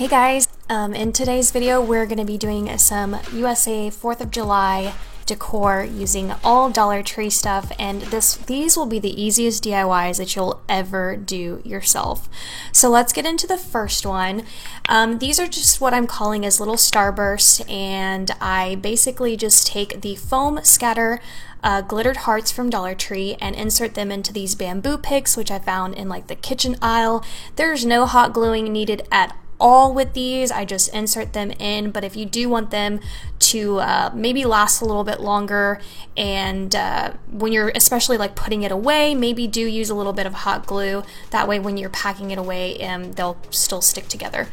Hey guys, in today's video we're going to be doing some USA 4th of July decor using all Dollar Tree stuff, and these will be the easiest DIYs that you'll ever do yourself. So let's get into the first one. These are just what I'm calling as little starbursts, and I basically just take the foam scatter glittered hearts from Dollar Tree and insert them into these bamboo picks, which I found in like the kitchen aisle. There's no hot gluing needed at all with these. I just insert them in, but if you do want them to maybe last a little bit longer, and when you're especially like putting it away, maybe do use a little bit of hot glue. That way when you're packing it away, they'll still stick together.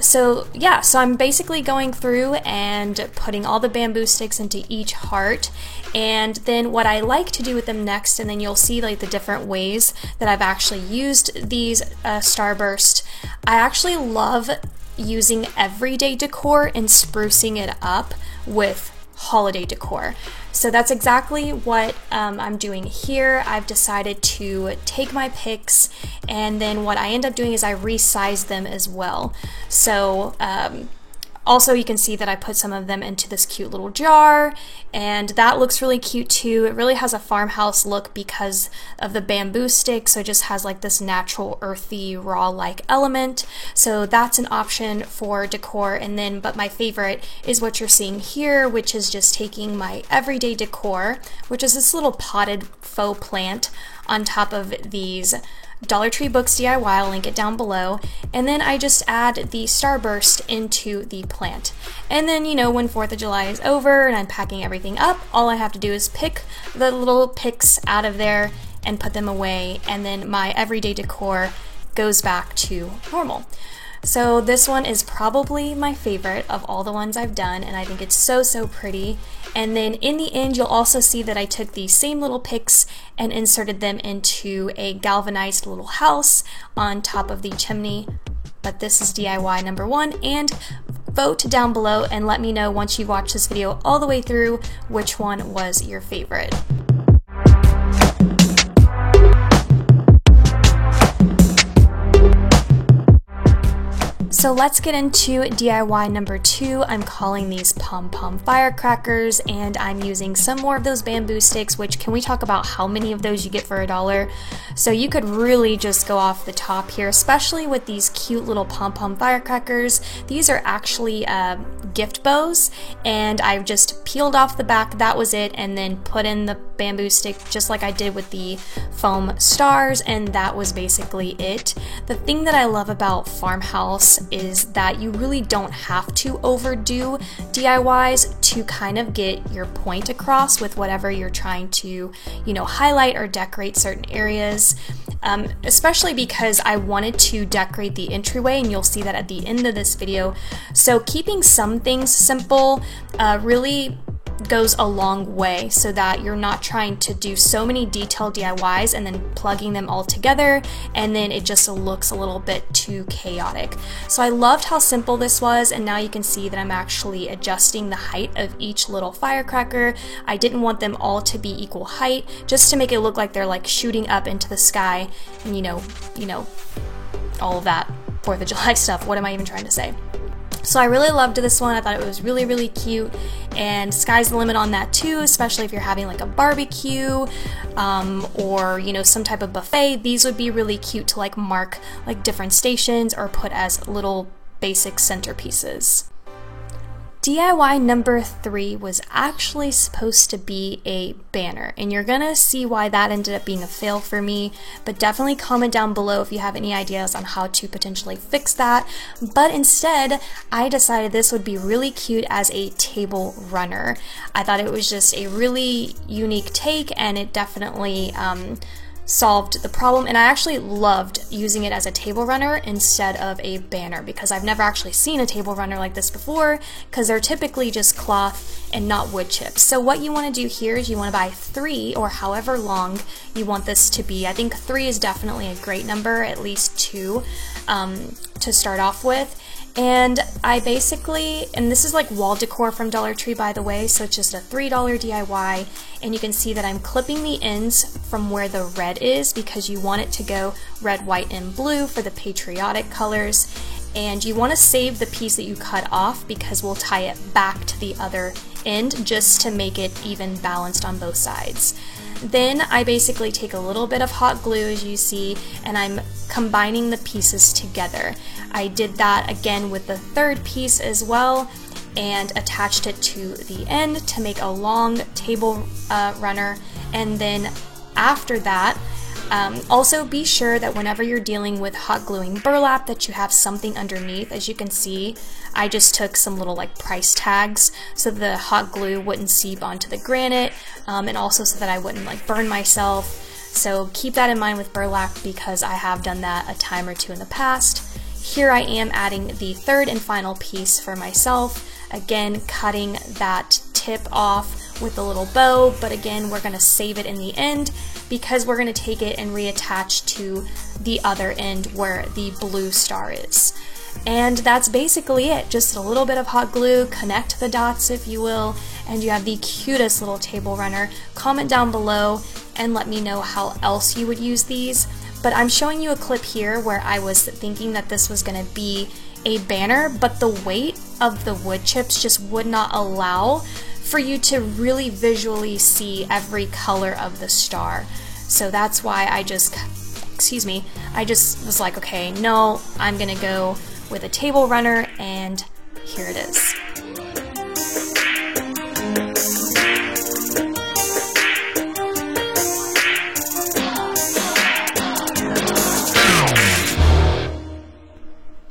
So I'm basically going through and putting all the bamboo sticks into each heart, and then what I like to do with them next, and then you'll see like the different ways that I've actually used these starburst. I actually love using everyday decor and sprucing it up with holiday decor. So that's exactly what I'm doing here. I've decided to take my picks, and then what I end up doing is I resize them as well. So also you can see that I put some of them into this cute little jar, and that looks really cute too. It really has a farmhouse look because of the bamboo stick, so it just has like this natural earthy raw like element. So that's an option for decor. And then, but my favorite is what you're seeing here, which is just taking my everyday decor, which is this little potted faux plant on top of these Dollar Tree books DIY, I'll link it down below, and then I just add the starburst into the plant. And then, you know, when 4th of July is over and I'm packing everything up, all I have to do is pick the little picks out of there and put them away, and then my everyday decor goes back to normal. So this one is probably my favorite of all the ones I've done, and I think it's so pretty. And then in the end, you'll also see that I took these same little picks and inserted them into a galvanized little house on top of the chimney. But this is DIY number 1, and vote down below and let me know once you've watched this video all the way through which one was your favorite. So let's get into DIY number 2. I'm calling these pom-pom firecrackers, and I'm using some more of those bamboo sticks, which, can we talk about how many of those you get for $1? So you could really just go off the top here, especially with these cute little pom-pom firecrackers. These are actually gift bows, and I've just peeled off the back, that was it, and then put in the bamboo stick just like I did with the foam stars, and that was basically it. The thing that I love about Farmhouse is that you really don't have to overdo DIYs to kind of get your point across with whatever you're trying to, you know, highlight or decorate certain areas. Especially because I wanted to decorate the entryway, and you'll see that at the end of this video. So keeping some things simple really goes a long way, so that you're not trying to do so many detailed DIYs and then plugging them all together, and then it just looks a little bit too chaotic. So I loved how simple this was, and now you can see that I'm actually adjusting the height of each little firecracker. I didn't want them all to be equal height, just to make it look like they're like shooting up into the sky, and you know, all of that 4th of July stuff. What am I even trying to say? So I really loved this one. I thought it was really cute, and sky's the limit on that too, especially if you're having like a barbecue or, you know, some type of buffet. These would be really cute to like mark like different stations or put as little basic centerpieces. DIY number 3 was actually supposed to be a banner, and you're gonna see why that ended up being a fail for me, but definitely comment down below if you have any ideas on how to potentially fix that. But instead, I decided this would be really cute as a table runner. I thought it was just a really unique take, and it definitely solved the problem, and I actually loved using it as a table runner instead of a banner, because I've never actually seen a table runner like this before, because they're typically just cloth and not wood chips. So what you want to do here is you want to buy 3, or however long you want this to be. I think 3 is definitely a great number, at least 2 to start off with. And I basically, and this is like wall decor from Dollar Tree, by the way, so it's just a $3 DIY, and you can see that I'm clipping the ends from where the red is, because you want it to go red, white, and blue for the patriotic colors. and you want to save the piece that you cut off because we'll tie it back to the other end just to make it even balanced on both sides. Then I basically take a little bit of hot glue, as you see, and I'm combining the pieces together. I did that again with the third piece as well and attached it to the end to make a long table runner. And then after that, also be sure that whenever you're dealing with hot gluing burlap that you have something underneath. As you can see, I just took some little like price tags so the hot glue wouldn't seep onto the granite, and also so that I wouldn't like burn myself. So keep that in mind with burlap because I have done that a time or two in the past. Here I am adding the third and final piece for myself, again cutting that tip off with a little bow, but again we're going to save it in the end because we're going to take it and reattach to the other end where the blue star is. And that's basically it, just a little bit of hot glue, connect the dots if you will, and you have the cutest little table runner. Comment down below and let me know how else you would use these. But I'm showing you a clip here where I was thinking that this was going to be a banner, but the weight of the wood chips just would not allow for you to really visually see every color of the star. So that's why I just was like, okay, no, I'm gonna go with a table runner, and here it is.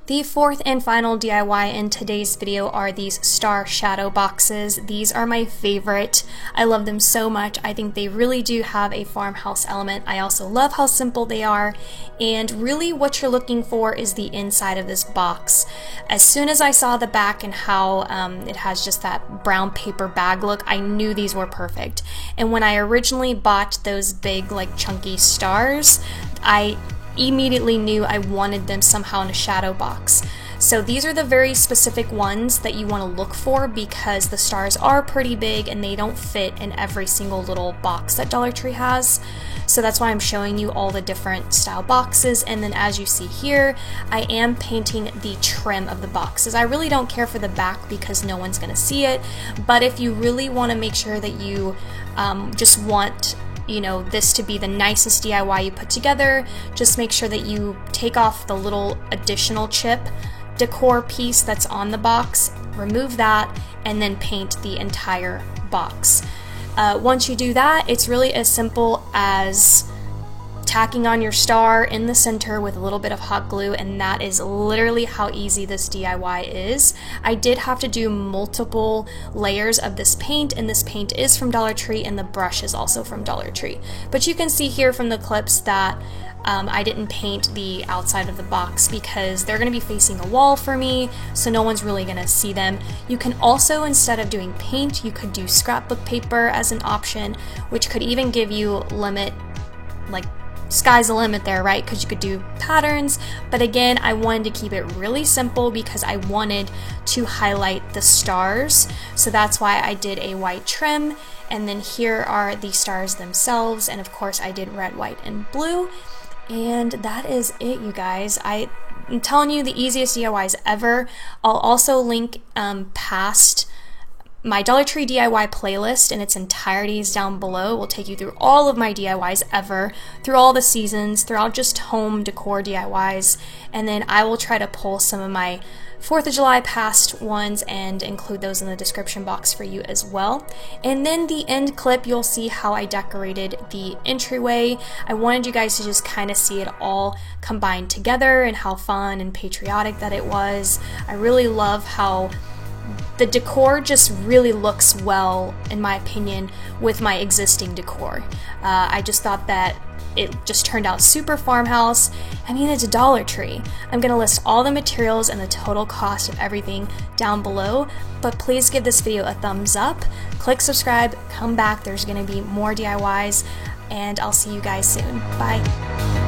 The fourth and final DIY in today's video are these star shadow boxes. These are my favorite. I love them so much. I think they really do have a farmhouse element. I also love how simple they are, and really what you're looking for is the inside of this box. As soon as I saw the back and how it has just that brown paper bag look, I knew these were perfect. And when I originally bought those big like chunky stars, I immediately knew I wanted them somehow in a shadow box. So these are the very specific ones that you want to look for because the stars are pretty big and they don't fit in every single little box that Dollar Tree has. So that's why I'm showing you all the different style boxes. And then as you see here, I am painting the trim of the boxes. I really don't care for the back because no one's going to see it, but if you really want to make sure that you just want this to be the nicest DIY you put together, just make sure that you take off the little additional chip decor piece that's on the box, remove that, and then paint the entire box. Once you do that, it's really as simple as tacking on your star in the center with a little bit of hot glue, and that is literally how easy this DIY is. I did have to do multiple layers of this paint, and this paint is from Dollar Tree and the brush is also from Dollar Tree. But you can see here from the clips that I didn't paint the outside of the box because they're going to be facing a wall for me, so no one's really going to see them. You can also, instead of doing paint, you could do scrapbook paper as an option, which could even give you limit, like sky's the limit there, right? Because you could do patterns, but again, I wanted to keep it really simple because I wanted to highlight the stars. So that's why I did a white trim, and then here are the stars themselves, and of course I did red, white, and blue. And that is it, you guys. I'm telling you, the easiest DIYs ever. I'll also link past my Dollar Tree DIY playlist in its entirety is down below. Will take you through all of my DIYs ever, through all the seasons, throughout just home decor DIYs, and then I will try to pull some of my 4th of July past ones and include those in the description box for you as well. And then the end clip, you'll see how I decorated the entryway. I wanted you guys to just kind of see it all combined together and how fun and patriotic that it was. I really love how the decor just really looks well, in my opinion, with my existing decor. I just thought that it just turned out super farmhouse. I mean, it's a Dollar Tree. I'm going to list all the materials and the total cost of everything down below, but please give this video a thumbs up, click subscribe, come back, there's going to be more DIYs, and I'll see you guys soon. Bye.